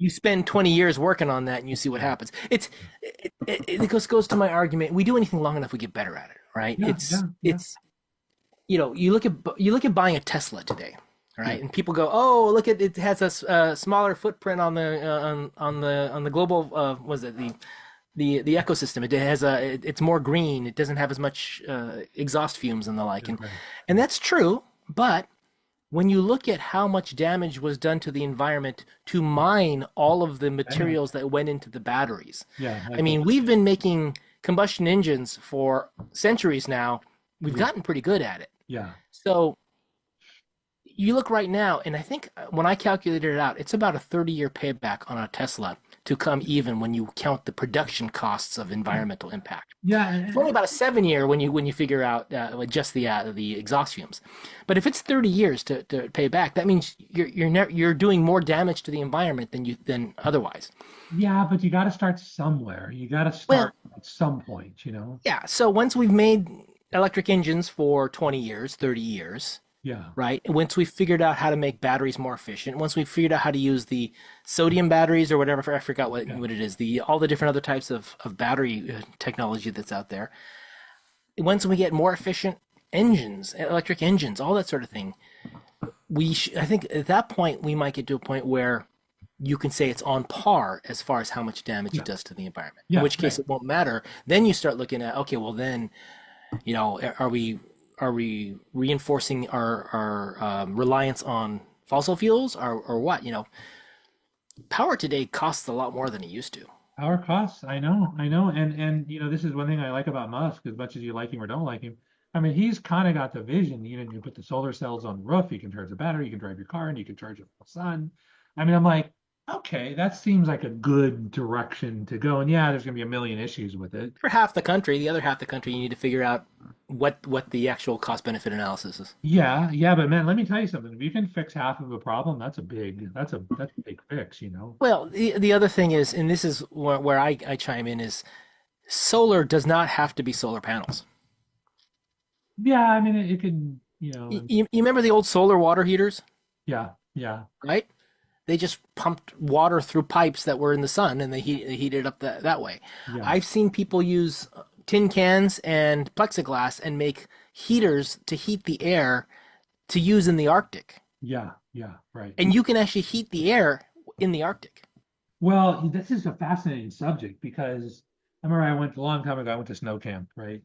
you spend 20 years working on that and you see what Yeah. happens. It goes to my argument. We do anything long enough, we get better at it, right? Yeah. Yeah. Yeah. You look at buying a Tesla today, Yeah. right? And people go, "Oh, look at it has a smaller footprint on the on the global was it the ecosystem. It has it's more green. It doesn't have as much exhaust fumes and the like." Yeah. Right. And that's true, but when you look at how much damage was done to the environment to mine all of the I know. materials that went into the batteries. Yeah. I Like the, mean, we've been making combustion engines for centuries now. We've yeah. gotten pretty good at it. Yeah. So you look right now, and I think when I calculated it out, it's about a 30-year payback on a Tesla to come even when you count the production costs of environmental impact. Yeah. It's only about a 7 year when you figure out just the exhaust fumes. But if it's 30 years to pay back, that means you're doing more damage to the environment than otherwise. Yeah, but you got to start somewhere. You got to Well, start at some point, you know? yeah. So once we've made electric engines for 20 years, 30 years, Yeah. right? Once we figured out how to make batteries more efficient, once we figured out how to use the sodium batteries or whatever, I forgot Yeah. what it is, the all the different other types of battery technology that's out there. Once we get more efficient engines, electric engines, all that sort of thing, I think at that point we might get to a point where you can say it's on par as far as how much damage it Yeah. does to the environment. In Yeah. which case Right. it won't matter. Then you start looking at, okay, well then, are we reinforcing our reliance on fossil fuels or what? Power today costs a lot more than it used to. Our costs, I know, I know. And this is one thing I like about Musk, as much as you like him or don't like him. I mean, he's kind of got the vision. You put the solar cells on the roof, you can charge the battery, you can drive your car, and you can charge it from the sun. I mean, I'm like, okay, that seems like a good direction to go. And yeah, there's gonna be a million issues with it. For half the country, the other half the country, you need to figure out what the actual cost benefit analysis is. Yeah, yeah, but man, let me tell you something. If you can fix half of a problem, that's a big fix, you know? Well, the other thing is, and this is where I chime in, is solar does not have to be solar panels. Yeah, I mean, it can, You remember the old solar water heaters, yeah, yeah, right? They just pumped water through pipes that were in the sun and they heated it up that way. yeah, I've seen people use tin cans and plexiglass and make heaters to heat the air to use in the Arctic. yeah, yeah, right. And you can actually heat the air in the Arctic. Well, this is a fascinating subject because I remember I went a long time ago, I went to snow camp, right?